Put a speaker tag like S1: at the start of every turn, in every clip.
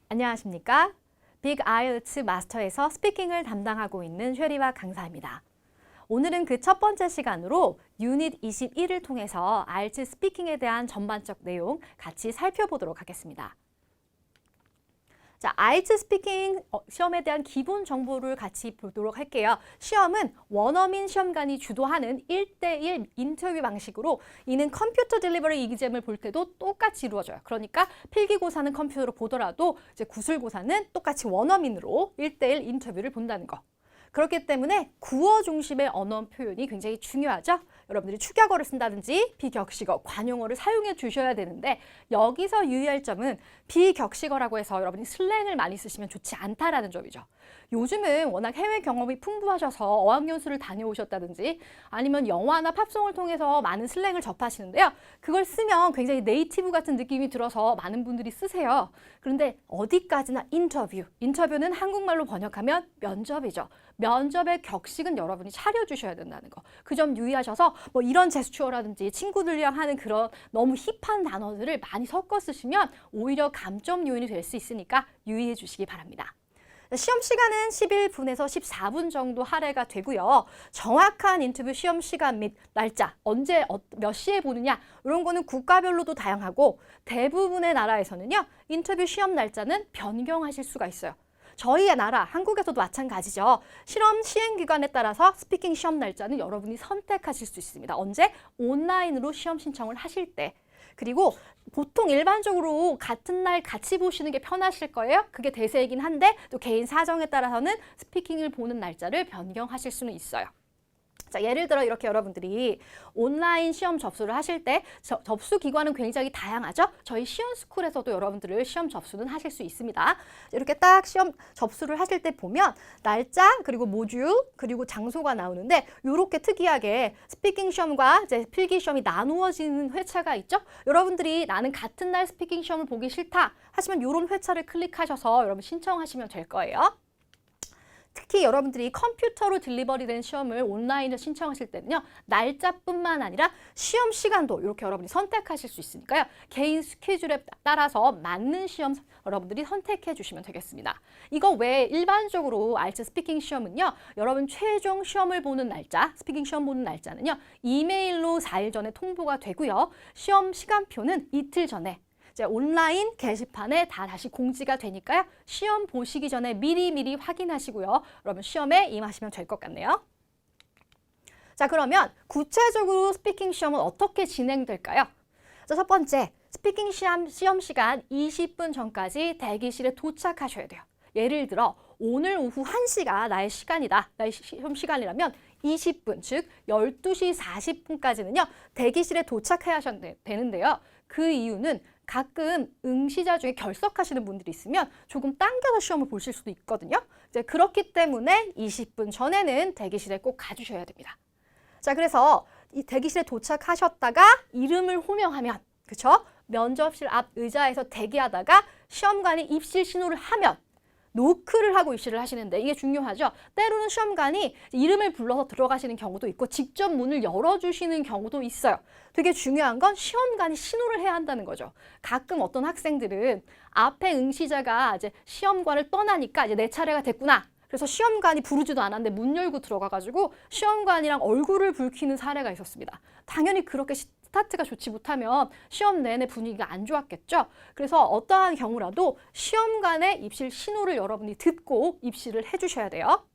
S1: 안녕하십니까? 빅 아이엘츠 마스터에서 스피킹을 담당하고 있는 쉐리와 강사입니다. 오늘은 그 첫 번째 시간으로 유닛 21을 통해서 아이엘츠 스피킹에 대한 전반적 내용 같이 살펴보도록 하겠습니다. 자, 아이엘츠 스피킹 시험에 대한 기본 정보를 같이 보도록 할게요. 시험은 원어민 시험관이 주도하는 1대1 인터뷰 방식으로 이는 컴퓨터 딜리버리 이기잼을 볼 때도 똑같이 이루어져요. 그러니까 필기고사는 컴퓨터로 보더라도 이제 구술고사는 똑같이 원어민으로 1대1 인터뷰를 본다는 거. 그렇기 때문에 구어 중심의 언어 표현이 굉장히 중요하죠. 여러분들이 축약어를 쓴다든지 비격식어, 관용어를 사용해 주셔야 되는데 여기서 유의할 점은 비격식어라고 해서 여러분이 슬랭을 많이 쓰시면 좋지 않다라는 점이죠. 요즘은 워낙 해외 경험이 풍부하셔서 어학연수를 다녀오셨다든지 아니면 영화나 팝송을 통해서 많은 슬랭을 접하시는데요. 그걸 쓰면 굉장히 네이티브 같은 느낌이 들어서 많은 분들이 쓰세요. 그런데 어디까지나 인터뷰는 한국말로 번역하면 면접이죠. 면접의 격식은 여러분이 차려주셔야 된다는 거. 그 점 유의하셔서 뭐 이런 제스처라든지 친구들이랑 하는 그런 너무 힙한 단어들을 많이 섞어 쓰시면 오히려 감점 요인이 될 수 있으니까 유의해 주시기 바랍니다. 시험 시간은 11분에서 14분 정도 할애가 되고요. 정확한 인터뷰 시험 시간 및 날짜, 언제 몇 시에 보느냐 이런 거는 국가별로도 다양하고 대부분의 나라에서는요. 인터뷰 시험 날짜는 변경하실 수가 있어요. 저희의 나라, 한국에서도 마찬가지죠. 실험 시행기관에 따라서 스피킹 시험 날짜는 여러분이 선택하실 수 있습니다. 언제? 온라인으로 시험 신청을 하실 때. 그리고 보통 일반적으로 같은 날 같이 보시는 게 편하실 거예요. 그게 대세이긴 한데 또 개인 사정에 따라서는 스피킹을 보는 날짜를 변경하실 수는 있어요. 자, 예를 들어 이렇게 여러분들이 온라인 시험 접수를 하실 때 접수 기관은 굉장히 다양하죠. 저희 시험스쿨에서도 여러분들을 시험 접수는 하실 수 있습니다. 이렇게 딱 시험 접수를 하실 때 보면 날짜 그리고 모듈 그리고 장소가 나오는데 이렇게 특이하게 스피킹 시험과 이제 필기 시험이 나누어지는 회차가 있죠. 여러분들이 나는 같은 날 스피킹 시험을 보기 싫다 하시면 이런 회차를 클릭하셔서 여러분 신청하시면 될 거예요. 특히 여러분들이 컴퓨터로 딜리버리된 시험을 온라인으로 신청하실 때는요. 날짜뿐만 아니라 시험 시간도 이렇게 여러분이 선택하실 수 있으니까요. 개인 스케줄에 따라서 맞는 시험 여러분들이 선택해 주시면 되겠습니다. 이거 외에 일반적으로 아이엘츠 스피킹 시험은요. 여러분 최종 시험을 보는 날짜, 스피킹 시험 보는 날짜는요. 이메일로 4일 전에 통보가 되고요. 시험 시간표는 이틀 전에 온라인 게시판에 다시 공지가 되니까요. 시험 보시기 전에 미리 확인하시고요. 여러분 시험에 임하시면 될 것 같네요. 자, 그러면 구체적으로 스피킹 시험은 어떻게 진행될까요? 자, 첫 번째, 스피킹 시험 시간 20분 전까지 대기실에 도착하셔야 돼요. 예를 들어 오늘 오후 1시가 나의 시간이다. 나의 시험 시간이라면 20분, 즉 12시 40분까지는요. 대기실에 도착해야 되는데요. 그 이유는 가끔 응시자 중에 결석하시는 분들이 있으면 조금 당겨서 시험을 보실 수도 있거든요. 이제 그렇기 때문에 20분 전에는 대기실에 꼭 가주셔야 됩니다. 자, 그래서 이 대기실에 도착하셨다가 이름을 호명하면, 그쵸? 면접실 앞 의자에서 대기하다가 시험관이 입실 신호를 하면 노크를 하고 입실을 하시는데 이게 중요하죠. 때로는 시험관이 이름을 불러서 들어가시는 경우도 있고 직접 문을 열어주시는 경우도 있어요. 되게 중요한 건 시험관이 신호를 해야 한다는 거죠. 가끔 어떤 학생들은 앞에 응시자가 이제 시험관을 떠나니까 이제 내 차례가 됐구나. 그래서 시험관이 부르지도 않았는데 문 열고 들어가가지고 시험관이랑 얼굴을 붉히는 사례가 있었습니다. 당연히 그렇게 스타트가 좋지 못하면 시험 내내 분위기가 안 좋았겠죠. 그래서 어떠한 경우라도 시험관의 입실 신호를 여러분이 듣고 입실을 해주셔야 돼요.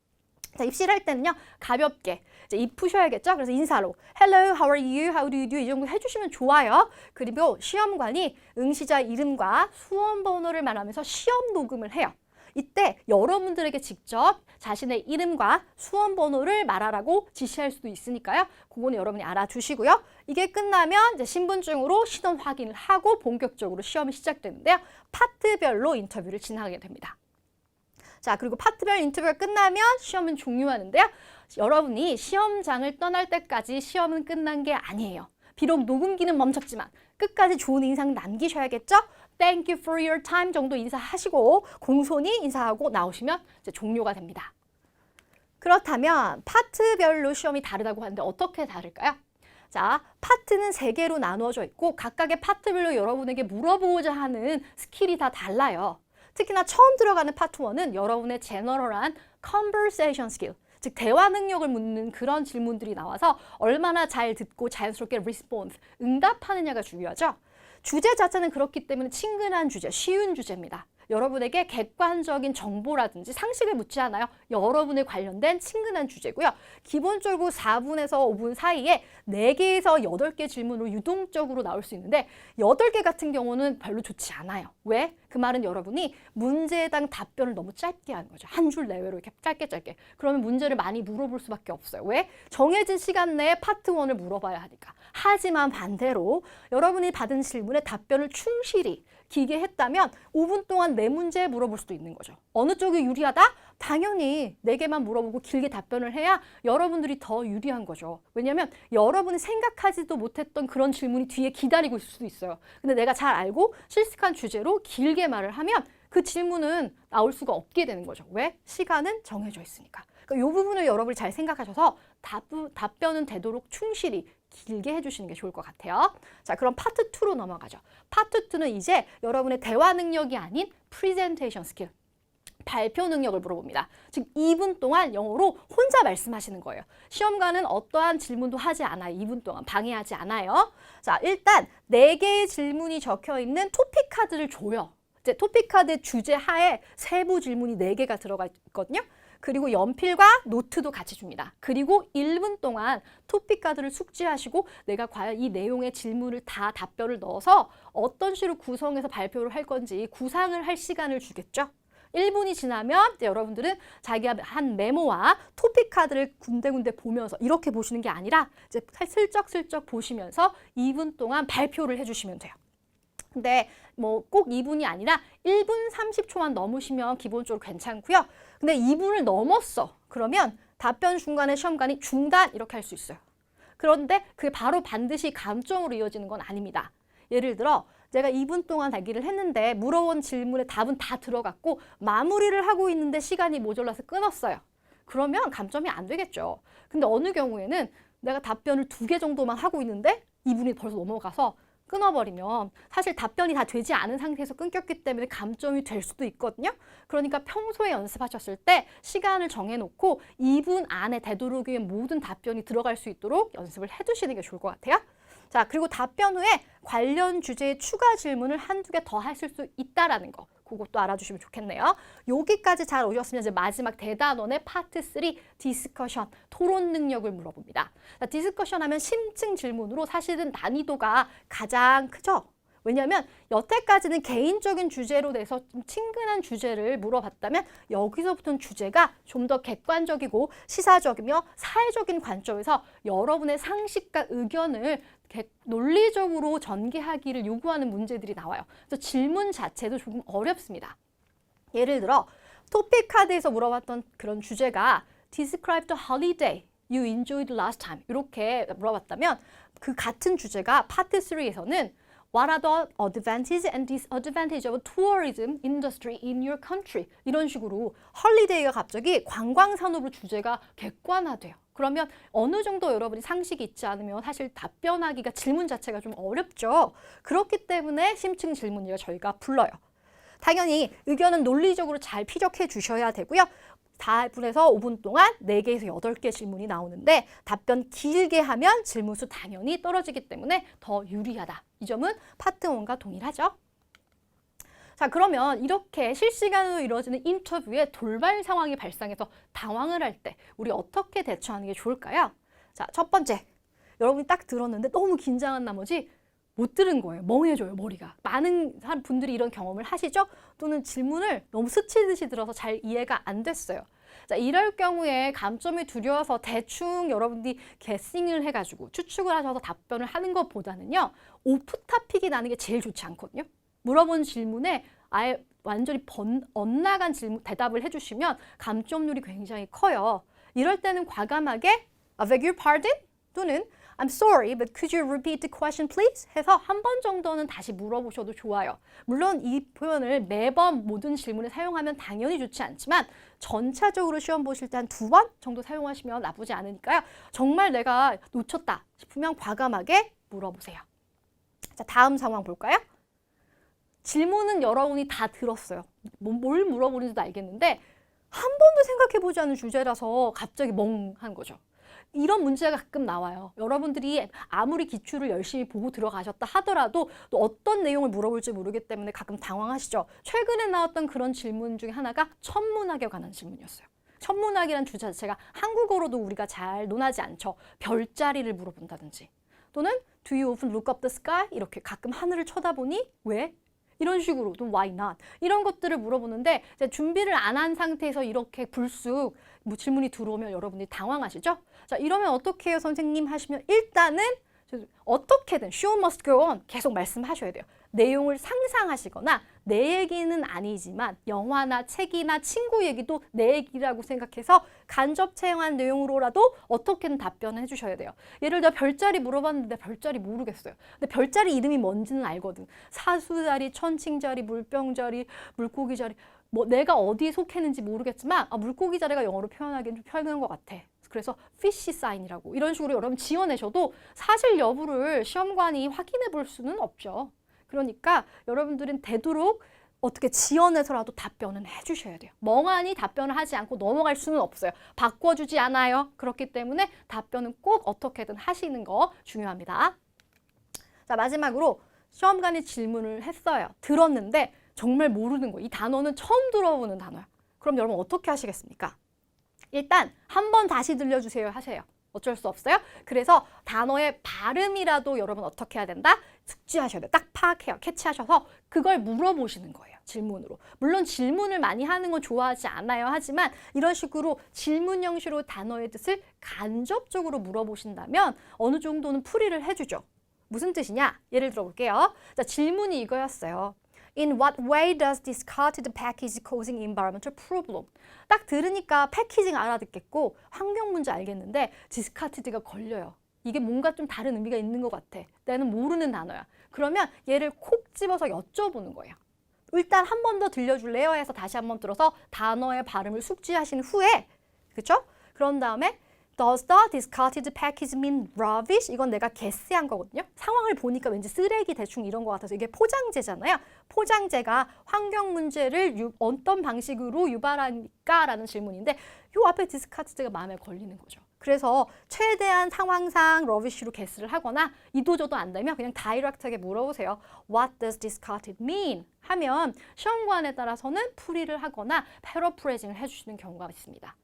S1: 자, 입실할 때는요. 가볍게 이제 입 푸셔야겠죠. 그래서 인사로 Hello, how are you? How do you do? 이 정도 해주시면 좋아요. 그리고 시험관이 응시자 이름과 수험 번호를 말하면서 시험 녹음을 해요. 이때 여러분들에게 직접 자신의 이름과 수험 번호를 말하라고 지시할 수도 있으니까요. 그거는 여러분이 알아두시고요. 이게 끝나면 이제 신분증으로 신원 확인을 하고 본격적으로 시험이 시작되는데요. 파트별로 인터뷰를 진행하게 됩니다. 자, 그리고 파트별 인터뷰가 끝나면 시험은 종료하는데요. 여러분이 시험장을 떠날 때까지 시험은 끝난 게 아니에요. 비록 녹음기는 멈췄지만 끝까지 좋은 인상 남기셔야겠죠? Thank you for your time 정도 인사하시고 공손히 인사하고 나오시면 이제 종료가 됩니다. 그렇다면 파트별로 시험이 다르다고 하는데 어떻게 다를까요? 자, 파트는 3개로 나누어져 있고 각각의 파트별로 여러분에게 물어보고자 하는 스킬이 다 달라요. 특히나 처음 들어가는 파트 1은 여러분의 제너럴한 conversation skill, 즉 대화 능력을 묻는 그런 질문들이 나와서 얼마나 잘 듣고 자연스럽게 response, 응답하느냐가 중요하죠. 주제 자체는 그렇기 때문에 친근한 주제, 쉬운 주제입니다. 여러분에게 객관적인 정보라든지 상식을 묻지 않아요. 여러분에 관련된 친근한 주제고요. 기본적으로 4분에서 5분 사이에 4개에서 8개 질문으로 유동적으로 나올 수 있는데 8개 같은 경우는 별로 좋지 않아요. 왜? 그 말은 여러분이 문제당 답변을 너무 짧게 하는 거죠. 한 줄 내외로 이렇게 짧게. 그러면 문제를 많이 물어볼 수밖에 없어요. 왜? 정해진 시간 내에 파트 1을 물어봐야 하니까. 하지만 반대로 여러분이 받은 질문에 답변을 충실히 길게 했다면 5분 동안 4문제 물어볼 수도 있는 거죠. 어느 쪽이 유리하다? 당연히 4개만 물어보고 길게 답변을 해야 여러분들이 더 유리한 거죠. 왜냐하면 여러분이 생각하지도 못했던 그런 질문이 뒤에 기다리고 있을 수도 있어요. 근데 내가 잘 알고 실습한 주제로 길게 말을 하면 그 질문은 나올 수가 없게 되는 거죠. 왜? 시간은 정해져 있으니까. 그러니까 이 부분을 여러분이 잘 생각하셔서 답변은 되도록 충실히 길게 해주시는 게 좋을 것 같아요. 자, 그럼 파트 2로 넘어가죠. 파트 2는 이제 여러분의 대화 능력이 아닌 프리젠테이션 스킬, 발표 능력을 물어봅니다. 즉 2분 동안 영어로 혼자 말씀하시는 거예요. 시험관은 어떠한 질문도 하지 않아요. 2분 동안 방해하지 않아요. 자, 일단 4개의 질문이 적혀 있는 토픽 카드를 줘요. 이제 토픽 카드 주제 하에 세부 질문이 4개가 들어가 있거든요. 그리고 연필과 노트도 같이 줍니다. 그리고 1분 동안 토픽 카드를 숙지하시고 내가 과연 이 내용의 질문을 다 답변을 넣어서 어떤 식으로 구성해서 발표를 할 건지 구상을 할 시간을 주겠죠. 1분이 지나면 이제 여러분들은 자기가 한 메모와 토픽 카드를 군데군데 보면서 이렇게 보시는 게 아니라 이제 슬쩍슬쩍 보시면서 2분 동안 발표를 해주시면 돼요. 근데 뭐 꼭 2분이 아니라 1분 30초만 넘으시면 기본적으로 괜찮고요. 근데 2분을 넘었어. 그러면 답변 중간에 시험관이 중단 이렇게 할 수 있어요. 그런데 그게 바로 반드시 감점으로 이어지는 건 아닙니다. 예를 들어 제가 2분 동안 대기를 했는데 물어본 질문에 답은 다 들어갔고 마무리를 하고 있는데 시간이 모자라서 끊었어요. 그러면 감점이 안 되겠죠. 근데 어느 경우에는 내가 답변을 2개 정도만 하고 있는데 2분이 벌써 넘어가서 끊어버리면 사실 답변이 다 되지 않은 상태에서 끊겼기 때문에 감점이 될 수도 있거든요. 그러니까 평소에 연습하셨을 때 시간을 정해놓고 2분 안에 되도록이면 모든 답변이 들어갈 수 있도록 연습을 해두시는 게 좋을 것 같아요. 자, 그리고 답변 후에 관련 주제의 추가 질문을 한두 개 더 하실 수 있다라는 거. 그것도 알아주시면 좋겠네요. 여기까지 잘 오셨으면 이제 마지막 대단원의 파트 3 디스커션, 토론 능력을 물어봅니다. 자, 디스커션 하면 심층 질문으로 사실은 난이도가 가장 크죠. 왜냐하면 여태까지는 개인적인 주제로 내서 좀 친근한 주제를 물어봤다면 여기서부터는 주제가 좀 더 객관적이고 시사적이며 사회적인 관점에서 여러분의 상식과 의견을 논리적으로 전개하기를 요구하는 문제들이 나와요. 그래서 질문 자체도 조금 어렵습니다. 예를 들어 토픽 카드에서 물어봤던 그런 주제가 Describe the holiday you enjoyed last time 이렇게 물어봤다면 그 같은 주제가 파트 3에서는 What are the advantages and disadvantages of tourism industry in your country? 이런 식으로 헐리데이가 갑자기 관광산업으로 주제가 객관화돼요. 그러면 어느 정도 여러분이 상식이 있지 않으면 사실 답변하기가 질문 자체가 좀 어렵죠. 그렇기 때문에 심층 질문이라 저희가 불러요. 당연히 의견은 논리적으로 잘 피력해 주셔야 되고요. 4분에서 5분 동안 4개에서 8개 질문이 나오는데 답변 길게 하면 질문 수 당연히 떨어지기 때문에 더 유리하다. 이 점은 파트 1과 동일하죠. 자, 그러면 이렇게 실시간으로 이루어지는 인터뷰에 돌발 상황이 발생해서 당황을 할 때 우리 어떻게 대처하는 게 좋을까요? 자, 첫 번째, 여러분이 딱 들었는데 너무 긴장한 나머지 못 들은 거예요. 멍해져요, 머리가. 많은 분들이 이런 경험을 하시죠? 또는 질문을 너무 스치듯이 들어서 잘 이해가 안 됐어요. 자, 이럴 경우에 감점이 두려워서 대충 여러분들이 게싱을 해가지고 추측을 하셔서 답변을 하는 것보다는요. 오프 토픽이 나는 게 제일 좋지 않거든요. 물어본 질문에 아예 완전히 엇나간 대답을 해주시면 감점률이 굉장히 커요. 이럴 때는 과감하게 I beg your pardon? 또는 I'm sorry, but could you repeat the question, please? 해서 한 번 정도는 다시 물어보셔도 좋아요. 물론 이 표현을 매번 모든 질문에 사용하면 당연히 좋지 않지만 전체적으로 시험 보실 때 한 2번 정도 사용하시면 나쁘지 않으니까요. 정말 내가 놓쳤다 싶으면 과감하게 물어보세요. 자, 다음 상황 볼까요? 질문은 여러분이 다 들었어요. 뭘 물어보는지도 알겠는데 한 번도 생각해보지 않은 주제라서 갑자기 멍한 거죠. 이런 문제가 가끔 나와요. 여러분들이 아무리 기출을 열심히 보고 들어가셨다 하더라도 또 어떤 내용을 물어볼지 모르기 때문에 가끔 당황하시죠. 최근에 나왔던 그런 질문 중에 하나가 천문학에 관한 질문이었어요. 천문학이란 주제 자체가 한국어로도 우리가 잘 논하지 않죠. 별자리를 물어본다든지 또는 Do you often look up the sky? 이렇게 가끔 하늘을 쳐다보니? 왜? 이런 식으로 또 why not? 이런 것들을 물어보는데 이제 준비를 안 한 상태에서 이렇게 불쑥 뭐 질문이 들어오면 여러분들이 당황하시죠? 자, 이러면 어떻게 해요, 선생님? 하시면 일단은 어떻게든 show must go on 계속 말씀하셔야 돼요. 내용을 상상하시거나 내 얘기는 아니지만 영화나 책이나 친구 얘기도 내 얘기라고 생각해서 간접 체험한 내용으로라도 어떻게든 답변을 해주셔야 돼요. 예를 들어 별자리 물어봤는데 별자리 모르겠어요. 근데 별자리 이름이 뭔지는 알거든. 사수자리, 천칭자리, 물병자리, 물고기자리. 뭐 내가 어디에 속했는지 모르겠지만 물고기 자리가 영어로 표현하기는 좀 편한 것 같아. 그래서 fish sign이라고 이런 식으로 여러분 지어내셔도 사실 여부를 시험관이 확인해 볼 수는 없죠. 그러니까 여러분들은 되도록 어떻게 지어내서라도 답변은 해주셔야 돼요. 멍하니 답변을 하지 않고 넘어갈 수는 없어요. 바꿔주지 않아요. 그렇기 때문에 답변은 꼭 어떻게든 하시는 거 중요합니다. 자, 마지막으로 시험관이 질문을 했어요. 들었는데 정말 모르는 거예요. 이 단어는 처음 들어보는 단어야. 그럼 여러분 어떻게 하시겠습니까? 일단 한 번 다시 들려주세요 하세요. 어쩔 수 없어요. 그래서 단어의 발음이라도 여러분 어떻게 해야 된다? 숙지하셔야 돼요. 딱 파악해요. 캐치하셔서 그걸 물어보시는 거예요. 질문으로. 물론 질문을 많이 하는 건 좋아하지 않아요. 하지만 이런 식으로 질문 형식으로 단어의 뜻을 간접적으로 물어보신다면 어느 정도는 풀이를 해주죠. 무슨 뜻이냐? 예를 들어 볼게요. 자, 질문이 이거였어요. In what way does discarded package causing environmental problem? 딱 들으니까 패키징 알아듣겠고 환경 문제 알겠는데 discarded가 걸려요. 이게 뭔가 좀 다른 의미가 있는 것 같아. 나는 모르는 단어야. 그러면 얘를 콕 집어서 여쭤보는 거예요. 일단 한 번 더 들려줄래요? 해서 다시 한 번 들어서 단어의 발음을 숙지하신 후에 그렇죠? 그런 다음에 Does the discarded package mean rubbish? 이건 내가 guess한 거거든요. 상황을 보니까 왠지 쓰레기 대충 이런 것 같아서 이게 포장재잖아요. 포장재가 환경 문제를 어떤 방식으로 유발하니까라는 질문인데 이 앞에 discarded가 마음에 걸리는 거죠. 그래서 최대한 상황상 rubbish로 guess를 하거나 이도저도 안 되면 그냥 다이렉트하게 물어보세요. What does discarded mean? 하면 시험관에 따라서는 풀이를 하거나 패러프레이징을 해주시는 경우가 있습니다.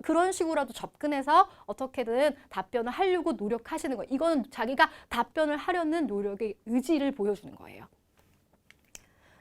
S1: 그런 식으로라도 접근해서 어떻게든 답변을 하려고 노력하시는 거예요. 이거는 자기가 답변을 하려는 노력의 의지를 보여주는 거예요.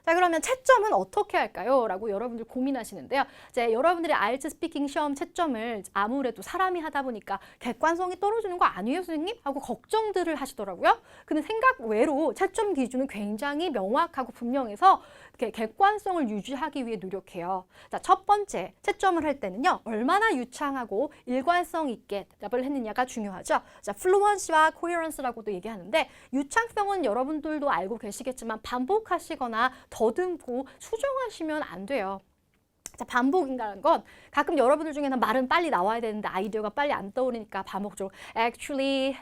S1: 자, 그러면 채점은 어떻게 할까요? 라고 여러분들 고민하시는데요. 이제 여러분들이 IELTS 스피킹 시험 채점을 아무래도 사람이 하다 보니까 객관성이 떨어지는 거 아니에요, 선생님? 하고 걱정들을 하시더라고요. 근데 생각 외로 채점 기준은 굉장히 명확하고 분명해서 이렇게 객관성을 유지하기 위해 노력해요. 자, 첫 번째, 채점을 할 때는요. 얼마나 유창하고 일관성 있게 답을 했느냐가 중요하죠. 자, 플루언시와 코헤런스라고도 얘기하는데 유창성은 여러분들도 알고 계시겠지만 반복하시거나 더듬고 수정하시면 안 돼요. 자, 반복인가라는 건 가끔 여러분들 중에는 말은 빨리 나와야 되는데 아이디어가 빨리 안 떠오르니까 반복적으로 actually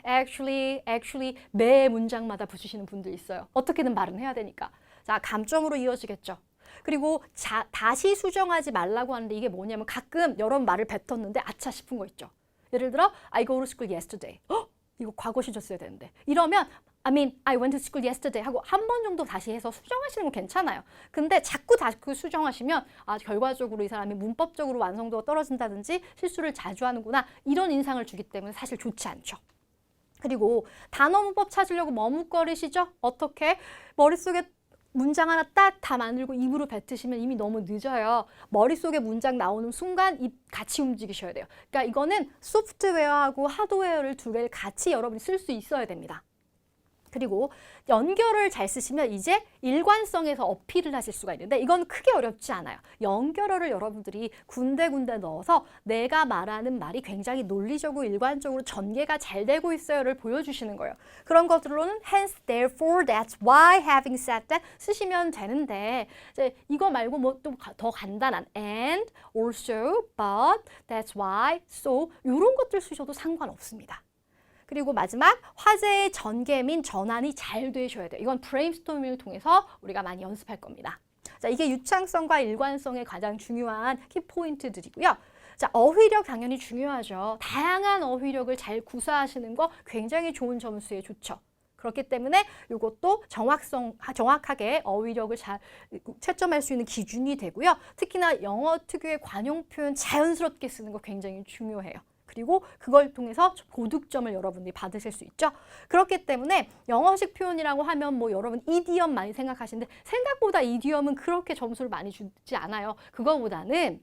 S1: 매 문장마다 붙이시는 분들 있어요. 어떻게든 말은 해야 되니까. 자, 감점으로 이어지겠죠. 그리고 다시 수정하지 말라고 하는데 이게 뭐냐면 가끔 여러분 말을 뱉었는데 아차 싶은 거 있죠. 예를 들어 I go to school yesterday. 이거 과거 시제 써야 되는데. 이러면 I went to school yesterday 하고 한 번 정도 다시 해서 수정하시는 건 괜찮아요. 근데 자꾸 수정하시면 결과적으로 이 사람이 문법적으로 완성도가 떨어진다든지 실수를 자주 하는구나 이런 인상을 주기 때문에 사실 좋지 않죠. 그리고 단어 문법 찾으려고 머뭇거리시죠? 어떻게? 머릿속에 문장 하나 딱 다 만들고 입으로 뱉으시면 이미 너무 늦어요. 머릿속에 문장 나오는 순간 입 같이 움직이셔야 돼요. 그러니까 이거는 소프트웨어하고 하드웨어를 두 개를 같이 여러분이 쓸 수 있어야 됩니다. 그리고 연결을 잘 쓰시면 이제 일관성에서 어필을 하실 수가 있는데 이건 크게 어렵지 않아요. 연결어를 여러분들이 군데군데 넣어서 내가 말하는 말이 굉장히 논리적으로 일관적으로 전개가 잘 되고 있어요를 보여주시는 거예요. 그런 것들로는 hence, therefore, that's why, having said that 쓰시면 되는데 이제 이거 말고 뭐 좀 더 간단한 and, also, but, that's why, so 이런 것들 쓰셔도 상관없습니다. 그리고 마지막 화제의 전개 및 전환이 잘 되셔야 돼요. 이건 브레인스토밍을 통해서 우리가 많이 연습할 겁니다. 자, 이게 유창성과 일관성의 가장 중요한 키포인트들이고요. 자, 어휘력 당연히 중요하죠. 다양한 어휘력을 잘 구사하시는 거 굉장히 좋은 점수에 좋죠. 그렇기 때문에 이것도 정확하게 어휘력을 잘 채점할 수 있는 기준이 되고요. 특히나 영어 특유의 관용 표현 자연스럽게 쓰는 거 굉장히 중요해요. 그리고 그걸 통해서 고득점을 여러분들이 받으실 수 있죠. 그렇기 때문에 영어식 표현이라고 하면 뭐 여러분 이디엄 많이 생각하시는데 생각보다 이디엄은 그렇게 점수를 많이 주지 않아요. 그거보다는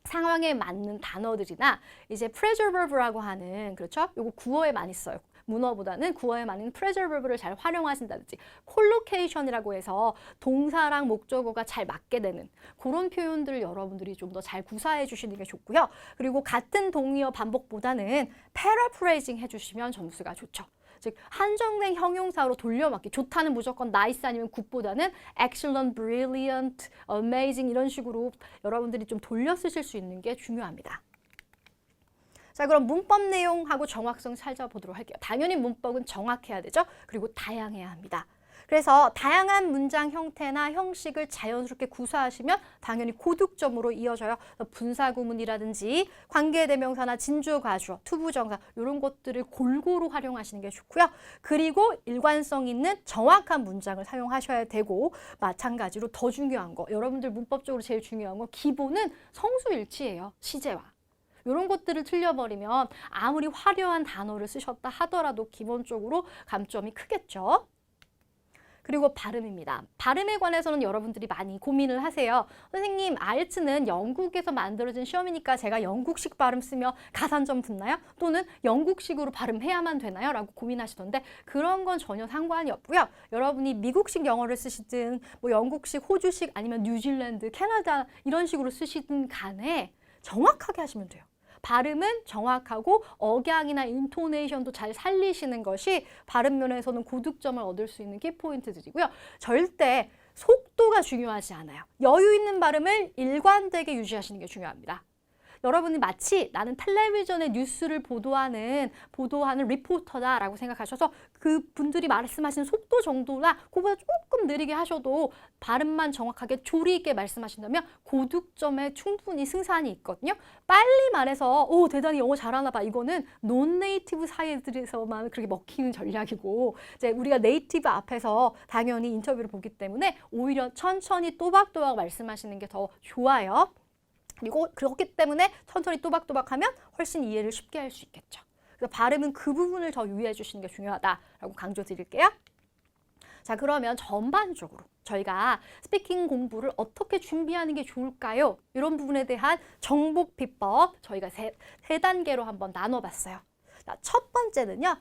S1: 상황에 맞는 단어들이나 이제 프레저 버브라고 하는 그렇죠? 요거 구어에 많이 써요. 문어보다는 구어에 맞는 프레저 버브를 잘 활용하신다든지 콜로케이션이라고 해서 동사랑 목적어가 잘 맞게 되는 그런 표현들을 여러분들이 좀 더 잘 구사해 주시는 게 좋고요. 그리고 같은 동의어 반복보다는 패러프레이징 해주시면 점수가 좋죠. 즉 한정된 형용사로 돌려막기 좋다는 무조건 nice 아니면 good보다는 excellent, brilliant, amazing 이런 식으로 여러분들이 좀 돌려 쓰실 수 있는 게 중요합니다. 자, 그럼 문법 내용하고 정확성 살펴보도록 할게요. 당연히 문법은 정확해야 되죠. 그리고 다양해야 합니다. 그래서 다양한 문장 형태나 형식을 자연스럽게 구사하시면 당연히 고득점으로 이어져요. 분사구문이라든지 관계대명사나 진주어가주어, 투부정사 이런 것들을 골고루 활용하시는 게 좋고요. 그리고 일관성 있는 정확한 문장을 사용하셔야 되고 마찬가지로 더 중요한 거, 여러분들 문법적으로 제일 중요한 거 기본은 성수일치예요. 시제와. 이런 것들을 틀려버리면 아무리 화려한 단어를 쓰셨다 하더라도 기본적으로 감점이 크겠죠. 그리고 발음입니다. 발음에 관해서는 여러분들이 많이 고민을 하세요. 선생님, IELTS는 영국에서 만들어진 시험이니까 제가 영국식 발음 쓰며 가산점 붙나요? 또는 영국식으로 발음해야만 되나요? 라고 고민하시던데 그런 건 전혀 상관이 없고요. 여러분이 미국식 영어를 쓰시든 뭐 영국식, 호주식 아니면 뉴질랜드, 캐나다 이런 식으로 쓰시든 간에 정확하게 하시면 돼요. 발음은 정확하고 억양이나 인토네이션도 잘 살리시는 것이 발음 면에서는 고득점을 얻을 수 있는 키포인트들이고요. 절대 속도가 중요하지 않아요. 여유 있는 발음을 일관되게 유지하시는 게 중요합니다. 여러분이 마치 나는 텔레비전의 뉴스를 보도하는 리포터다라고 생각하셔서 그분들이 말씀하시는 속도 정도나 그보다 조금 느리게 하셔도 발음만 정확하게 조리 있게 말씀하신다면 고득점에 충분히 승산이 있거든요. 빨리 말해서 대단히 영어 잘하나 봐. 이거는 논네이티브 사이들에서만 그렇게 먹히는 전략이고 이제 우리가 네이티브 앞에서 당연히 인터뷰를 보기 때문에 오히려 천천히 또박또박 말씀하시는 게 더 좋아요. 그리고 그렇기 때문에 천천히 또박또박하면 훨씬 이해를 쉽게 할 수 있겠죠. 그래서 발음은 그 부분을 더 유의해 주시는 게 중요하다라고 강조드릴게요. 자, 그러면 전반적으로 저희가 스피킹 공부를 어떻게 준비하는 게 좋을까요? 이런 부분에 대한 정복 비법 저희가 세 단계로 한번 나눠봤어요. 자, 첫 번째는요.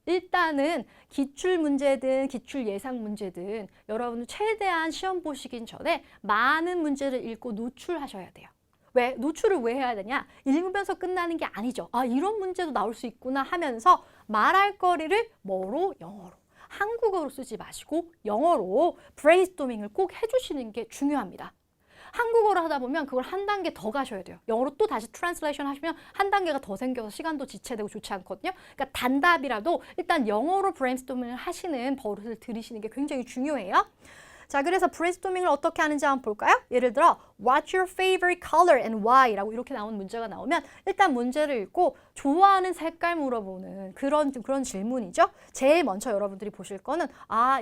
S1: 일단은 기출 문제든 기출 예상 문제든 여러분은 최대한 시험 보시기 전에 많은 문제를 읽고 노출하셔야 돼요. 왜? 노출을 왜 해야 되냐? 읽으면서 끝나는 게 아니죠. 아, 이런 문제도 나올 수 있구나 하면서 말할 거리를 뭐로? 영어로. 한국어로 쓰지 마시고 영어로 브레인스토밍을 꼭 해주시는 게 중요합니다. 한국어로 하다 보면 그걸 한 단계 더 가셔야 돼요. 영어로 또 다시 트랜슬레이션 하시면 한 단계가 더 생겨서 시간도 지체되고 좋지 않거든요. 그러니까 단답이라도 일단 영어로 브레인스토밍을 하시는 버릇을 들이시는 게 굉장히 중요해요. 자, 그래서 브레인스토밍을 어떻게 하는지 한번 볼까요? 예를 들어 What's your favorite color and why? 라고 이렇게 나온 문제가 나오면 일단 문제를 읽고 좋아하는 색깔 물어보는 그런 질문이죠. 제일 먼저 여러분들이 보실 거는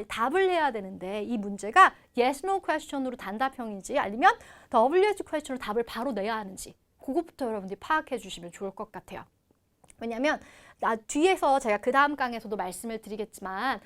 S1: 답을 해야 되는데 이 문제가 yes, no question으로 단답형인지 아니면 WH question으로 답을 바로 내야 하는지 그것부터 여러분들이 파악해 주시면 좋을 것 같아요. 왜냐하면 뒤에서 제가 그 다음 강에서도 말씀을 드리겠지만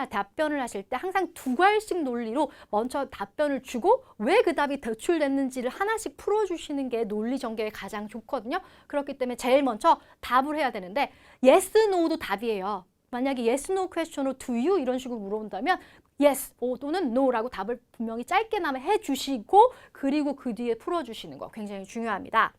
S1: 답변을 하실 때 항상 두 갈씩 논리로 먼저 답변을 주고 왜 그 답이 도출됐는지를 하나씩 풀어주시는 게 논리 전개에 가장 좋거든요. 그렇기 때문에 제일 먼저 답을 해야 되는데 yes, no도 답이에요. 만약에 yes, no question으로 do you 이런 식으로 물어본다면 yes 또는 no라고 답을 분명히 짧게나마 해주시고 그리고 그 뒤에 풀어주시는 거 굉장히 중요합니다.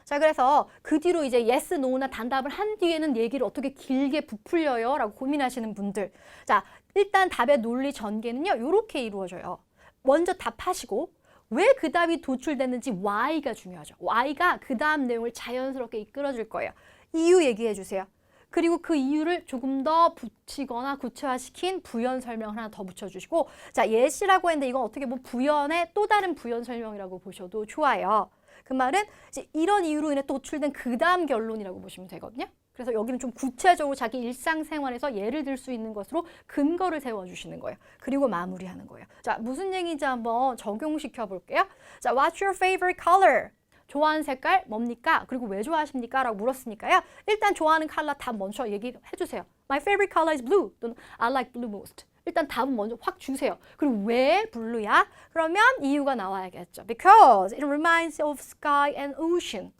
S1: 자, 그래서 그 뒤로 이제 yes, no나 단답을 한 뒤에는 얘기를 어떻게 길게 부풀려요? 라고 고민하시는 분들. 자, 일단 답의 논리 전개는요. 이렇게 이루어져요. 먼저 답하시고 왜 그 답이 도출됐는지 why가 중요하죠. why가 그 다음 내용을 자연스럽게 이끌어줄 거예요. 이유 얘기해 주세요. 그리고 그 이유를 조금 더 붙이거나 구체화시킨 부연 설명을 하나 더 붙여주시고 자, 예시라고 했는데 이건 어떻게 보면 부연의 또 다른 부연 설명이라고 보셔도 좋아요. 그 말은 이제 이런 이유로 인해 도출된 그 다음 결론이라고 보시면 되거든요. 그래서 여기는 좀 구체적으로 자기 일상생활에서 예를 들 수 있는 것으로 근거를 세워주시는 거예요. 그리고 마무리하는 거예요. 자, 무슨 얘기인지 한번 적용시켜 볼게요. 자, what's your favorite color? 좋아하는 색깔 뭡니까? 그리고 왜 좋아하십니까? 라고 물었으니까요. 일단 좋아하는 컬러 답 먼저 얘기해 주세요. My favorite color is blue. 또는 I like blue most. 일단 답은 먼저 확 주세요. 그리고 왜 블루야? 그러면 이유가 나와야겠죠. Because it reminds of sky and ocean.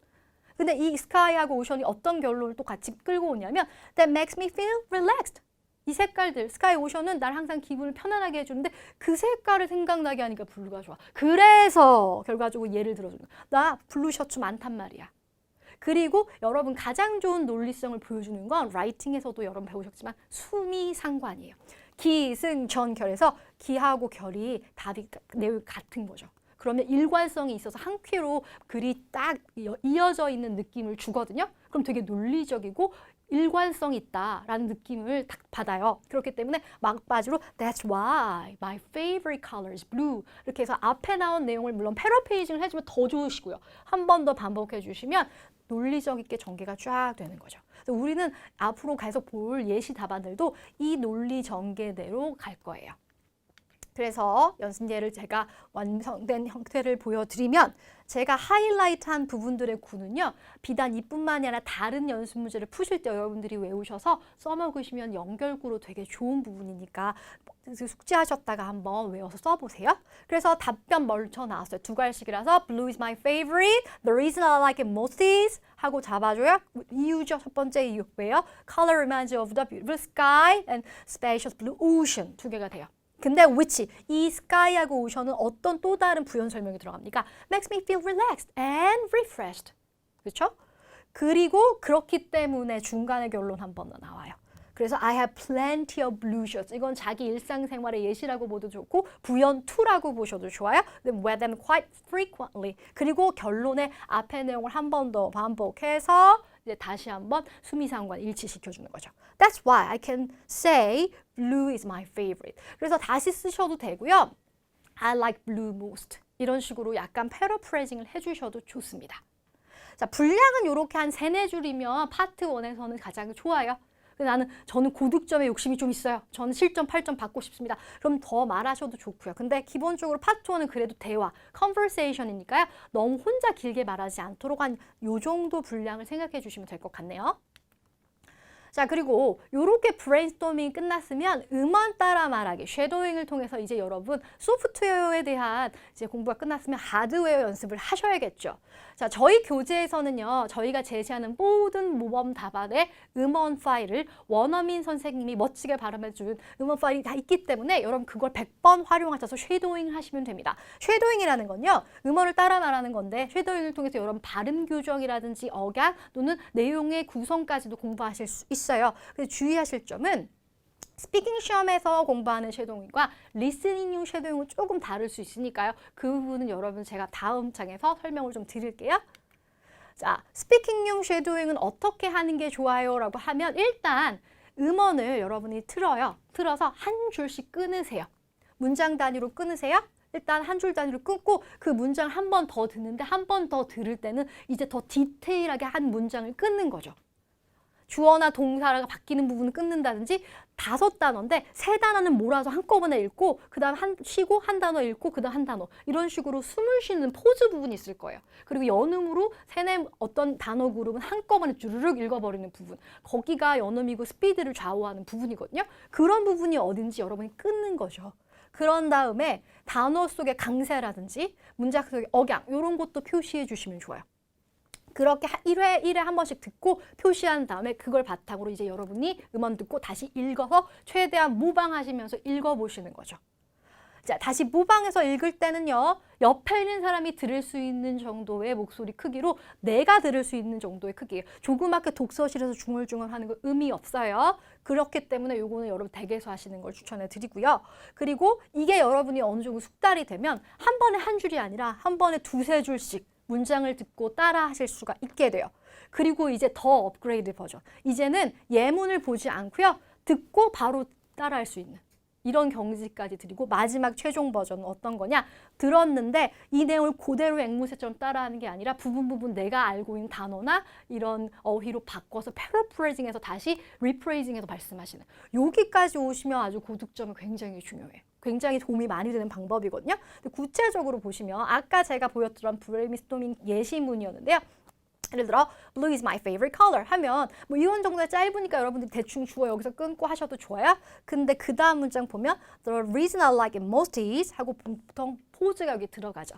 S1: 근데 이 sky하고 ocean이 어떤 결론을 또 같이 끌고 오냐면 That makes me feel relaxed. 이 색깔들, 스카이 오션은 날 항상 기분을 편안하게 해주는데 그 색깔을 생각나게 하니까 블루가 좋아. 그래서 결과적으로 예를 들어주는 거야. 나 블루 셔츠 많단 말이야. 그리고 여러분 가장 좋은 논리성을 보여주는 건 라이팅에서도 여러분 배우셨지만 수미상관이에요. 기승전결에서 기하고 결이 답이 내용이 같은 거죠. 그러면 일관성이 있어서 한 큐로 글이 딱 이어져 있는 느낌을 주거든요. 그럼 되게 논리적이고 일관성 있다라는 느낌을 딱 받아요. 그렇기 때문에 막바지로 That's why my favorite color is blue. 이렇게 해서 앞에 나온 내용을 물론 패러페이징을 해주면 더 좋으시고요. 한 번 더 반복해 주시면 논리적 있게 전개가 쫙 되는 거죠. 그래서 우리는 앞으로 계속 볼 예시 답안들도 이 논리 전개대로 갈 거예요. 그래서 연습예를 제가 완성된 형태를 보여드리면 제가 하이라이트한 부분들의 구는요. 비단 이뿐만이 아니라 다른 연습 문제를 푸실 때 여러분들이 외우셔서 써먹으시면 연결구로 되게 좋은 부분이니까 숙지하셨다가 한번 외워서 써보세요. 그래서 답변 멀쳐 나왔어요. 두 갈씩이라서 Blue is my favorite. The reason I like it most is 하고 잡아줘요. 이유죠. 첫 번째 이유. 왜요? Color reminds you of the beautiful sky and spacious blue ocean. 두 개가 돼요. 근데 which, 이 sky하고 ocean은 어떤 또 다른 부연 설명이 들어갑니까? Makes me feel relaxed and refreshed. 그렇죠? 그리고 그렇기 때문에 중간에 결론 한 번 더 나와요. 그래서 I have plenty of blue shirts. 이건 자기 일상생활의 예시라고 보도 좋고 부연 2라고 보셔도 좋아요. Wear them quite frequently. 그리고 결론에 앞의 내용을 한 번 더 반복해서 이제 다시 한번 수미상관 일치시켜주는 거죠. That's why I can say blue is my favorite. 그래서 다시 쓰셔도 되고요. I like blue most. 이런 식으로 약간 패러프레이징을 해주셔도 좋습니다. 자, 분량은 이렇게 한 3-4줄이면 파트 1에서는 가장 좋아요. 저는 고득점에 욕심이 좀 있어요. 저는 7점, 8점 받고 싶습니다. 그럼 더 말하셔도 좋고요. 근데 기본적으로 파트 1은 그래도 대화, conversation이니까요. 너무 혼자 길게 말하지 않도록 한 요 정도 분량을 생각해 주시면 될 것 같네요. 자, 그리고 이렇게 브레인스토밍이 끝났으면 음원 따라 말하기, 쉐도잉을 통해서 이제 여러분 소프트웨어에 대한 이제 공부가 끝났으면 하드웨어 연습을 하셔야겠죠. 자, 저희 교재에서는요, 저희가 제시하는 모든 모범 답안의 음원 파일을 원어민 선생님이 멋지게 발음해준 음원 파일이 다 있기 때문에 여러분 그걸 100번 활용하셔서 쉐도잉 하시면 됩니다. 쉐도잉이라는 건요, 음원을 따라 말하는 건데 쉐도잉을 통해서 여러분 발음 교정이라든지 억양 또는 내용의 구성까지도 공부하실 수 있어요. 그래서 주의하실 점은 스피킹 시험에서 공부하는 쉐도잉과 리스닝용 쉐도잉은 조금 다를 수 있으니까요. 그 부분은 여러분 제가 다음 장에서 설명을 좀 드릴게요. 자, 스피킹용 쉐도잉은 어떻게 하는 게 좋아요? 라고 하면 일단 음원을 여러분이 틀어요. 틀어서 한 줄씩 끊으세요. 문장 단위로 끊으세요. 일단 한 줄 단위로 끊고 그 문장 한 번 더 듣는데 한 번 더 들을 때는 이제 더 디테일하게 한 문장을 끊는 거죠. 주어나 동사가 바뀌는 부분을 끊는다든지 5단어인데 3단어는 몰아서 한꺼번에 읽고 그 다음 쉬고 한 단어 읽고 그 다음 한 단어 이런 식으로 숨을 쉬는 포즈 부분이 있을 거예요. 그리고 연음으로 어떤 단어 그룹은 한꺼번에 주르륵 읽어버리는 부분, 거기가 연음이고 스피드를 좌우하는 부분이거든요. 그런 부분이 어딘지 여러분이 끊는 거죠. 그런 다음에 단어 속의 강세라든지 문장 속의 억양 이런 것도 표시해 주시면 좋아요. 그렇게 1회 한 번씩 듣고 표시한 다음에 그걸 바탕으로 이제 여러분이 음원 듣고 다시 읽어서 최대한 모방하시면서 읽어보시는 거죠. 자, 다시 모방해서 읽을 때는요. 옆에 있는 사람이 들을 수 있는 정도의 목소리 크기로 내가 들을 수 있는 정도의 크기예요. 조그맣게 독서실에서 중얼중얼 하는 거 의미 없어요. 그렇기 때문에 요거는 여러분 댁에서 하시는 걸 추천해 드리고요. 그리고 이게 여러분이 어느 정도 숙달이 되면 한 번에 한 줄이 아니라 한 번에 2-3줄씩 문장을 듣고 따라 하실 수가 있게 돼요. 그리고 이제 더 업그레이드 버전. 이제는 예문을 보지 않고요. 듣고 바로 따라할 수 있는 이런 경지까지 드리고 마지막 최종 버전은 어떤 거냐? 들었는데 이 내용을 그대로 앵무새처럼 따라하는 게 아니라 부분 내가 알고 있는 단어나 이런 어휘로 바꿔서 패러프레이징해서 다시 리프레이징해서 말씀하시는 여기까지 오시면 아주 고득점이 굉장히 중요해요. 굉장히 도움이 많이 되는 방법이거든요. 근데 구체적으로 보시면 아까 제가 보여드린 브레인스토밍 예시문이었는데요. 예를 들어 blue is my favorite color 하면 뭐 이런 정도의 짧으니까 여러분들이 대충 주어 여기서 끊고 하셔도 좋아요. 근데 그 다음 문장 보면 the reason I like it most is 하고 보통 포즈가 여기 들어가죠.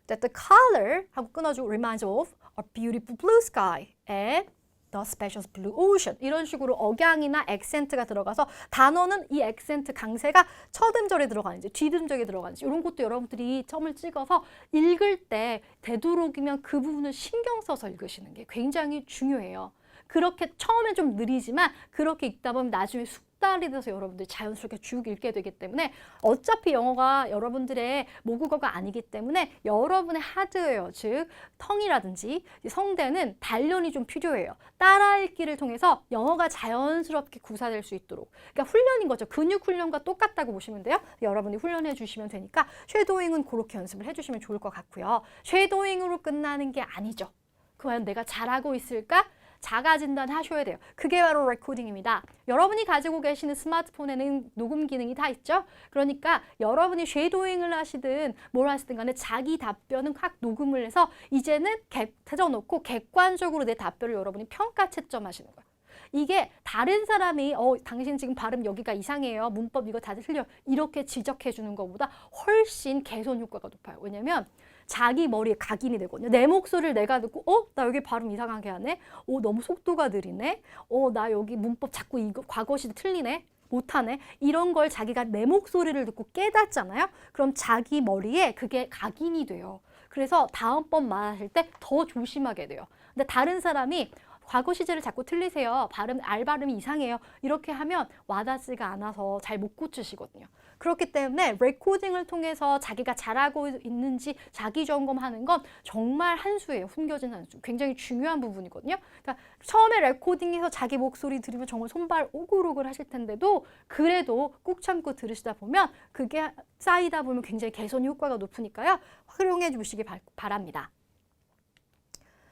S1: That the color 하고 끊어주고 reminds of a beautiful blue sky and the special blue ocean 이런 식으로 억양이나 액센트가 들어가서 단어는 이 액센트 강세가 첫 음절에 들어가는지 뒷음절에 들어가는지 이런 것도 여러분들이 점을 찍어서 읽을 때 되도록이면 그 부분을 신경 써서 읽으시는 게 굉장히 중요해요. 그렇게 처음엔 좀 느리지만 그렇게 읽다 보면 나중에 숙달이 돼서 여러분들이 자연스럽게 쭉 읽게 되기 때문에 어차피 영어가 여러분들의 모국어가 아니기 때문에 여러분의 하드웨어, 즉 텅이라든지 성대는 단련이 좀 필요해요. 따라 읽기를 통해서 영어가 자연스럽게 구사될 수 있도록. 그러니까 훈련인 거죠. 근육 훈련과 똑같다고 보시면 돼요. 여러분이 훈련해 주시면 되니까 쉐도잉은 그렇게 연습을 해주시면 좋을 것 같고요. 쉐도잉으로 끝나는 게 아니죠. 과연 내가 잘하고 있을까? 자가 진단 하셔야 돼요. 그게 바로 레코딩입니다. 여러분이 가지고 계시는 스마트폰에는 녹음 기능이 다 있죠. 그러니까 여러분이 쉐도잉을 하시든 뭘 하시든 간에 자기 답변은 확 녹음을 해서 이제는 해져놓고 객관적으로 내 답변을 여러분이 평가 채점하시는 거예요. 이게 다른 사람이 당신 지금 발음 여기가 이상해요. 문법 이거 다들 틀려. 이렇게 지적해 주는 것보다 훨씬 개선 효과가 높아요. 왜냐면 자기 머리에 각인이 되거든요. 내 목소리를 내가 듣고 나 여기 발음 이상하게 하네. 너무 속도가 느리네. 나 여기 문법 자꾸 이거 과거시 틀리네. 못하네. 이런 걸 자기가 내 목소리를 듣고 깨닫잖아요. 그럼 자기 머리에 그게 각인이 돼요. 그래서 다음번 말하실 때 더 조심하게 돼요. 근데 다른 사람이 과거 시제를 자꾸 틀리세요. 발음이 이상해요. 이렇게 하면 와닿지가 않아서 잘 못 고치시거든요. 그렇기 때문에 레코딩을 통해서 자기가 잘하고 있는지 자기 점검하는 건 정말 한 수예요. 숨겨진 한 수. 굉장히 중요한 부분이거든요. 그러니까 처음에 레코딩해서 자기 목소리 들으면 정말 손발 오글오글 하실 텐데도 그래도 꾹 참고 들으시다 보면 그게 쌓이다 보면 굉장히 개선 효과가 높으니까요. 활용해 주시기 바랍니다.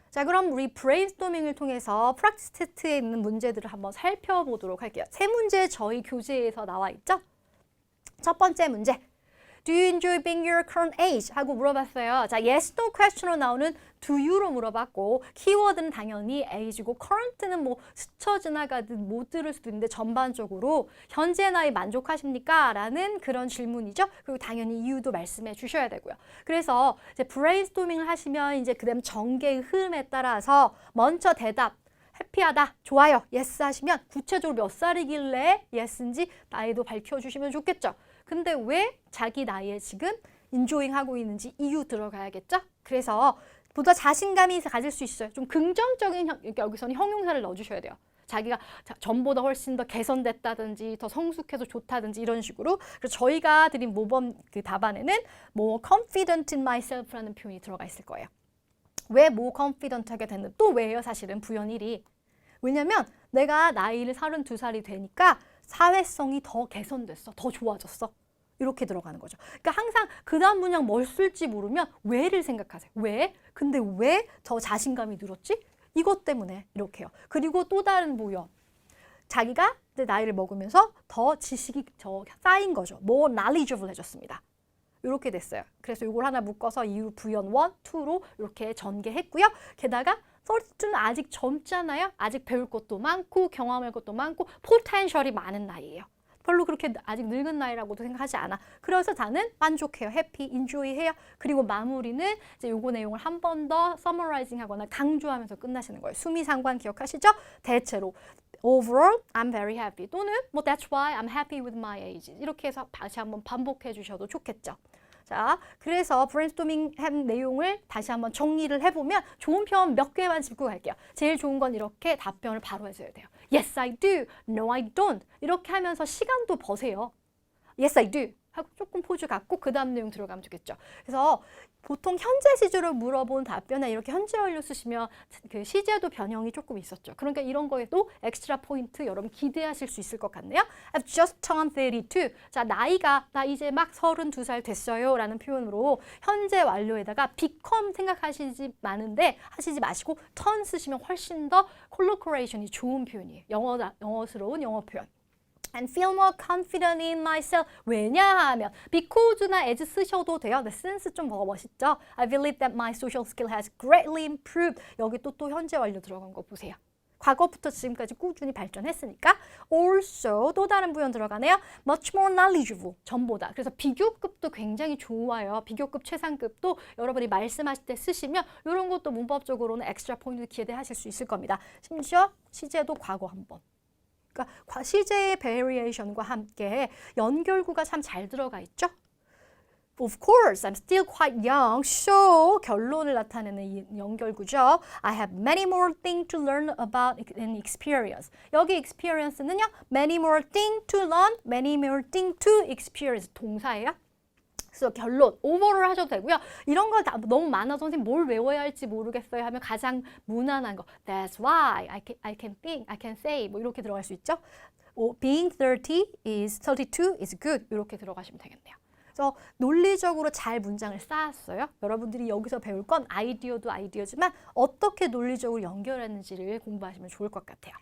S1: 자, 그럼 우리 브레인스토밍을 통해서 프랙티스 테스트에 있는 문제들을 한번 살펴보도록 할게요. 세 문제 저희 교재에서 나와 있죠? 첫 번째 문제. Do you enjoy being your current age? 하고 물어봤어요. 자, yes, no question으로 나오는 do you로 물어봤고 키워드는 당연히 age고 current는 뭐 스쳐 지나가듯 못 들을 수도 있는데 전반적으로 현재 나이 만족하십니까? 라는 그런 질문이죠. 그리고 당연히 이유도 말씀해 주셔야 되고요. 그래서 이제 브레인스토밍을 하시면 이제 그다음 전개의 흐름에 따라서 먼저 대답 해피하다, 좋아요, 예스 하시면 구체적으로 몇 살이길래 예스인지 나이도 밝혀주시면 좋겠죠. 근데 왜 자기 나이에 지금 인조잉하고 있는지 이유 들어가야겠죠? 그래서 보다 자신감이 가질 수 있어요. 좀 긍정적인, 여기서는 형용사를 넣어주셔야 돼요. 자기가 전보다 훨씬 더 개선됐다든지 더 성숙해서 좋다든지 이런 식으로. 그래서 저희가 드린 모범 그 답안에는 more confident in myself라는 표현이 들어가 있을 거예요. 왜 more confident 하게 됐는? 또 왜요? 사실은 부연 1이. 왜냐면 내가 나이를 32살이 되니까 사회성이 더 개선됐어. 더 좋아졌어. 이렇게 들어가는 거죠. 그러니까 항상 그 다음 문장 뭘 쓸지 모르면 왜를 생각하세요. 왜? 근데 왜 더 자신감이 늘었지? 이것 때문에 이렇게요. 그리고 또 다른 부연. 자기가 나이를 먹으면서 더 지식이 쌓인 거죠. more knowledgeable 해줬습니다. 이렇게 됐어요. 그래서 이걸 하나 묶어서 이유 부연 1, 2로 이렇게 전개했고요. 게다가 32는 아직 젊잖아요. 아직 배울 것도 많고 경험할 것도 많고 포텐셜이 많은 나이예요. 별로 그렇게 아직 늙은 나이라고도 생각하지 않아. 그래서 나는 만족해요. 해피, 인조이해요. 그리고 마무리는 이제 요거 내용을 한 번 더 서머라이징 하거나 강조하면서 끝나시는 거예요. 수미상관 기억하시죠? 대체로 overall, I'm very happy 또는 뭐 that's why I'm happy with my age 이렇게 해서 다시 한번 반복해 주셔도 좋겠죠. 자, 그래서 브레인스토밍 한 내용을 다시 한번 정리를 해보면 좋은 표현 몇 개만 짚고 갈게요. 제일 좋은 건 이렇게 답변을 바로 해줘야 돼요. Yes, I do. No, I don't. 이렇게 하면서 시간도 버세요. Yes, I do. 하고 조금 포즈 갖고 그 다음 내용 들어가면 좋겠죠. 그래서 보통 현재 시제로 물어본 답변에 이렇게 현재 완료 쓰시면 그 시제도 변형이 조금 있었죠. 그러니까 이런 거에도 엑스트라 포인트 여러분 기대하실 수 있을 것 같네요. I've just turned 32. 자, 나이가 나 이제 막 32살 됐어요 라는 표현으로 현재 완료에다가 become 생각하시지 마시고 turn 쓰시면 훨씬 더 콜로코레이션이 좋은 표현이에요. 영어스러운 영어 표현. And feel more confident in myself. 왜냐하면 because나 as 쓰셔도 돼요. 근데 since 좀 더 멋있죠? I believe that my social skill has greatly improved. 여기 또 현재 완료 들어간 거 보세요. 과거부터 지금까지 꾸준히 발전했으니까 also 또 다른 부연 들어가네요. Much more knowledgeable. 전보다. 그래서 비교급도 굉장히 좋아요. 비교급 최상급도 여러분이 말씀하실 때 쓰시면 이런 것도 문법적으로는 엑스트라 포인트 기대하실 수 있을 겁니다. 심지어 시제도 과거 한번. 그러니까 시제의 variation과 함께 연결구가 참 잘 들어가 있죠. Of course, I'm still quite young, so 결론을 나타내는 이 연결구죠. I have many more things to learn about and experience. 여기 experience는요, many more things to learn, many more things to experience. 동사예요. 그래서 결론, 오버를 하셔도 되고요. 이런 거 너무 많아서 선생님 뭘 외워야 할지 모르겠어요 하면 가장 무난한 거. That's why I can think, I can say 뭐 이렇게 들어갈 수 있죠. Being 32 is good 이렇게 들어가시면 되겠네요. 그래서 논리적으로 잘 문장을 쌓았어요. 여러분들이 여기서 배울 건 아이디어도 아이디어지만 어떻게 논리적으로 연결하는지를 공부하시면 좋을 것 같아요.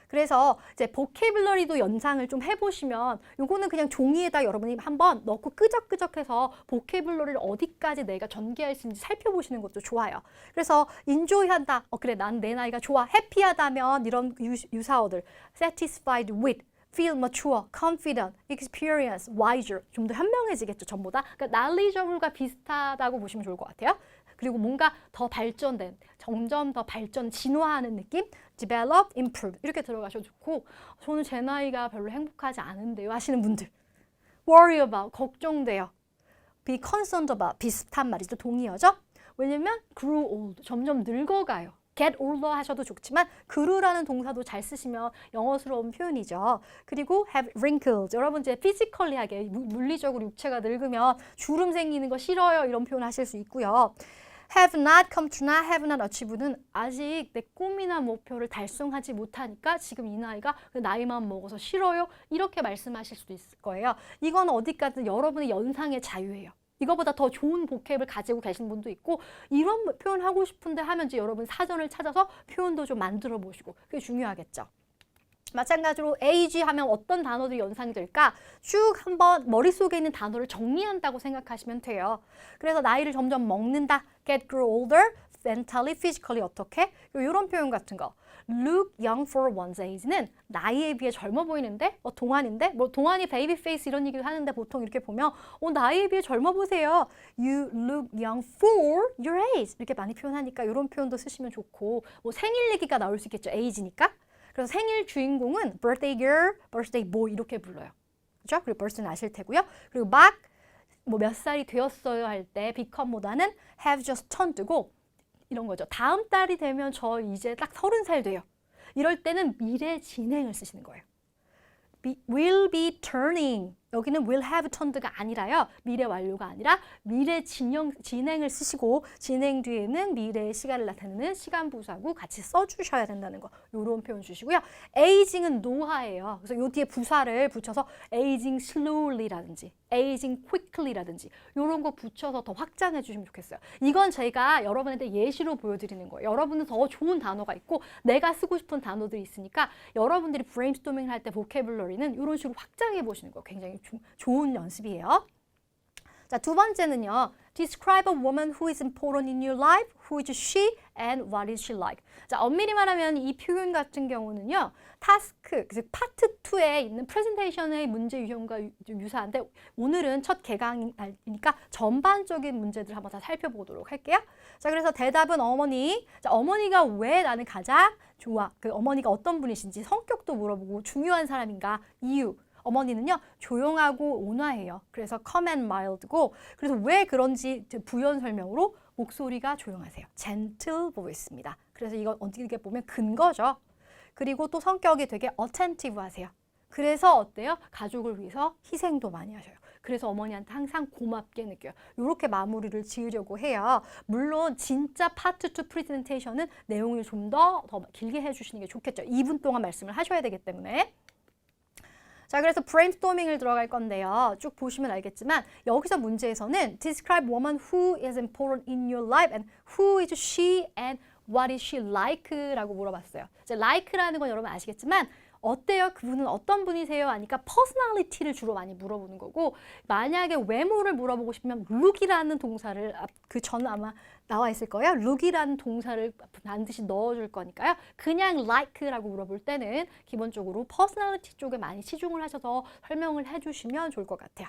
S1: 그래서 이제 보케블러리도 연상을 좀 해보시면 요거는 그냥 종이에다 여러분이 한번 넣고 끄적끄적해서 보케블러리를 어디까지 내가 전개할 수 있는지 살펴보시는 것도 좋아요. 그래서 인조이한다. 그래 난 내 나이가 좋아. 해피하다면 이런 유사어들 satisfied with, feel mature, confident, experience, wiser 좀 더 현명해지겠죠. 전보다. 그러니까 knowledgeable과 비슷하다고 보시면 좋을 것 같아요. 그리고 뭔가 더 발전된, 점점 더 발전, 진화하는 느낌? develop, improve 이렇게 들어가셔도 좋고 저는 제 나이가 별로 행복하지 않은데요 하시는 분들 worry about, 걱정돼요. be concerned about, 비슷한 말이죠. 동의어죠? 왜냐면 grow old, 점점 늙어가요. get older 하셔도 좋지만 grow라는 동사도 잘 쓰시면 영어스러운 표현이죠. 그리고 have wrinkles, 여러분 이제 피지컬리하게 물리적으로 육체가 늙으면 주름 생기는 거 싫어요 이런 표현 하실 수 있고요. have not come true나 have not achieved는 아직 내 꿈이나 목표를 달성하지 못하니까 지금 이 나이가 나이만 먹어서 싫어요 이렇게 말씀하실 수도 있을 거예요. 이건 어디까지 여러분의 연상의 자유예요. 이거보다 더 좋은 보캡을 가지고 계신 분도 있고 이런 표현 하고 싶은데 하면 이제 여러분 사전을 찾아서 표현도 좀 만들어 보시고 그게 중요하겠죠. 마찬가지로 age 하면 어떤 단어들이 연상이 될까? 쭉 한번 머릿속에 있는 단어를 정리한다고 생각하시면 돼요. 그래서 나이를 점점 먹는다. get grow older, mentally, physically 어떻게? 이런 표현 같은 거. look young for one's age는 나이에 비해 젊어 보이는데? 동안인데? 뭐 동안이 베이비 페이스 이런 얘기도 하는데 보통 이렇게 보면 나이에 비해 젊어 보세요. You look young for your age. 이렇게 많이 표현하니까 이런 표현도 쓰시면 좋고 뭐 생일 얘기가 나올 수 있겠죠. age니까. 그래서 생일 주인공은 birthday girl, birthday boy 이렇게 불러요. 그죠? 그리고 birth는 아실 테고요. 그리고 막 뭐 몇 살이 되었어요 할 때 become보다는 have just turned고 이런 거죠. 다음 달이 되면 저 이제 딱 30살 돼요. 이럴 때는 미래 진행을 쓰시는 거예요. will be turning. 여기는 will have turned가 아니라요. 미래 완료가 아니라 미래 진행을 쓰시고 진행 뒤에는 미래의 시간을 나타내는 시간 부사구 같이 써주셔야 된다는 거. 이런 표현 주시고요. aging은 노화예요. 그래서 요 뒤에 부사를 붙여서 aging slowly라든지 aging quickly라든지 이런 거 붙여서 더 확장해 주시면 좋겠어요. 이건 제가 여러분한테 예시로 보여드리는 거예요. 여러분은 더 좋은 단어가 있고 내가 쓰고 싶은 단어들이 있으니까 여러분들이 브레인스토밍을 할 때 보캐블러리는 이런 식으로 확장해 보시는 거 굉장히 좋은 연습이에요. 자, 두 번째는요. Describe a woman who is important in your life. Who is she and what is she like? 자, 엄밀히 말하면 이 표현 같은 경우는요. 타스크, 즉 파트 2에 있는 프레젠테이션의 문제 유형과 유사한데 오늘은 첫 개강이니까 전반적인 문제들 한번 다 살펴보도록 할게요. 자, 그래서 대답은 어머니. 자, 어머니가 왜 나는 가장 좋아? 그 어머니가 어떤 분이신지 성격도 물어보고 중요한 사람인가? 이유. 어머니는요 조용하고 온화해요. 그래서 calm and mild고 그래서 왜 그런지 부연 설명으로 목소리가 조용하세요. gentle voice입니다. 그래서 이건 어떻게 보면 근거죠. 그리고 또 성격이 되게 attentive 하세요. 그래서 어때요? 가족을 위해서 희생도 많이 하셔요. 그래서 어머니한테 항상 고맙게 느껴요. 이렇게 마무리를 지으려고 해요. 물론 진짜 파트 2 프레젠테이션은 내용을 좀 더 길게 해주시는 게 좋겠죠. 2분 동안 말씀을 하셔야 되기 때문에. 자, 그래서 브레인스토밍을 들어갈 건데요. 쭉 보시면 알겠지만 여기서 문제에서는 describe woman who is important in your life and who is she and what is she like? 라고 물어봤어요. 이제 like라는 건 여러분 아시겠지만 어때요? 그분은 어떤 분이세요? 하니까 personality를 주로 많이 물어보는 거고 만약에 외모를 물어보고 싶으면 look이라는 동사를 그 전 아마 나와 있을 거예요. look이라는 동사를 반드시 넣어줄 거니까요. 그냥 like라고 물어볼 때는 기본적으로 personality 쪽에 많이 치중을 하셔서 설명을 해주시면 좋을 것 같아요.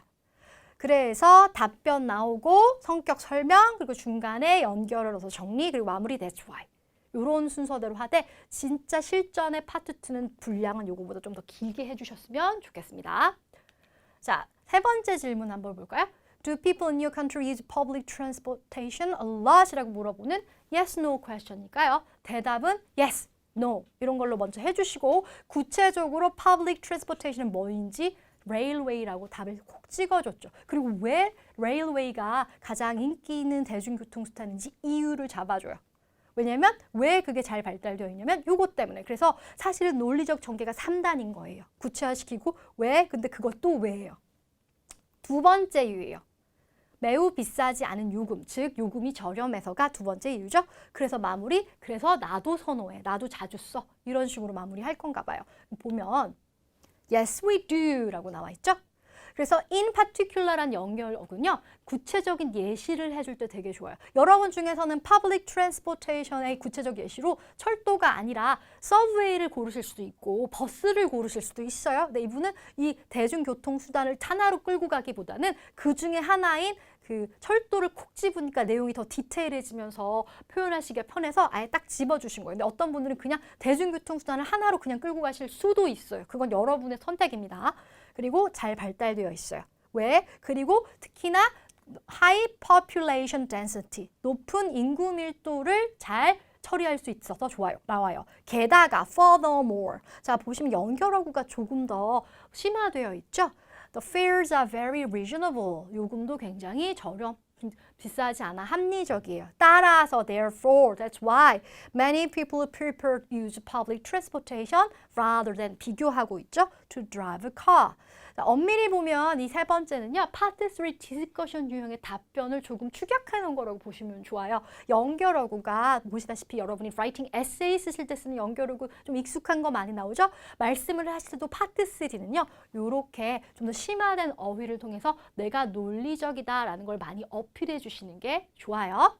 S1: 그래서 답변 나오고 성격 설명 그리고 중간에 연결을 넣어서 정리 그리고 마무리 that's why. 이런 순서대로 하되 진짜 실전의 파트 2는 분량은 요거보다 좀 더 길게 해주셨으면 좋겠습니다. 자, 세 번째 질문 한번 볼까요? Do people in your country use public transportation a lot? 이라고 물어보는 yes, no question이니까요. 대답은 yes, no 이런 걸로 먼저 해주시고 구체적으로 public transportation은 뭐인지 railway라고 답을 콕 찍어줬죠. 그리고 왜 railway가 가장 인기 있는 대중교통수단인지 이유를 잡아줘요. 왜냐면 왜 그게 잘 발달되어 있냐면 요것 때문에. 그래서 사실은 논리적 전개가 3단인 거예요. 구체화시키고 왜? 근데 그것도 왜예요. 두 번째 이유예요. 매우 비싸지 않은 요금, 즉 요금이 저렴해서가 두 번째 이유죠. 그래서 마무리, 그래서 나도 선호해, 나도 자주 써. 이런 식으로 마무리할 건가 봐요. 보면 Yes, we do 라고 나와 있죠. 그래서 in particular란 연결어군요. 구체적인 예시를 해줄 때 되게 좋아요. 여러분 중에서는 public transportation의 구체적 예시로 철도가 아니라 서브웨이를 고르실 수도 있고 버스를 고르실 수도 있어요. 근데 이분은 이 대중교통수단을 하나로 끌고 가기보다는 그 중에 하나인 그 철도를 콕 집으니까 내용이 더 디테일해지면서 표현하시기가 편해서 아예 딱 집어주신 거예요. 근데 어떤 분들은 그냥 대중교통수단을 하나로 그냥 끌고 가실 수도 있어요. 그건 여러분의 선택입니다. 그리고 잘 발달되어 있어요. 왜? 그리고 특히나 high population density, 높은 인구 밀도를 잘 처리할 수 있어서 좋아요. 나와요. 게다가 furthermore. 자, 보시면 연결어구가 조금 더 심화되어 있죠. The fares are very reasonable. 요금도 굉장히 비싸지 않아 합리적이에요. 따라서 therefore, that's why many people prefer to use public transportation rather than 비교하고 있죠. To drive a car. 자, 엄밀히 보면 이 세 번째는요. 파트 3 디스커션 유형의 답변을 조금 축약해 놓은 거라고 보시면 좋아요. 연결어구가 보시다시피 여러분이 writing essay 쓰실 때 쓰는 연결어구 좀 익숙한 거 많이 나오죠. 말씀을 하실 때도 파트 3는요. 요렇게 좀 더 심화된 어휘를 통해서 내가 논리적이다라는 걸 많이 어필해 주시는 게 좋아요.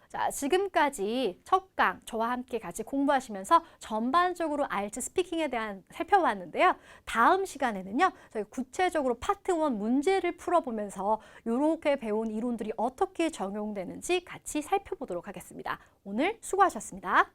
S1: 자, 지금까지 첫 강 저와 함께 같이 공부하시면서 전반적으로 IELTS 스피킹에 대한 살펴봤는데요. 다음 시간에는요. 저희 구체적으로 파트 1 문제를 풀어보면서 이렇게 배운 이론들이 어떻게 적용되는지 같이 살펴보도록 하겠습니다. 오늘 수고하셨습니다.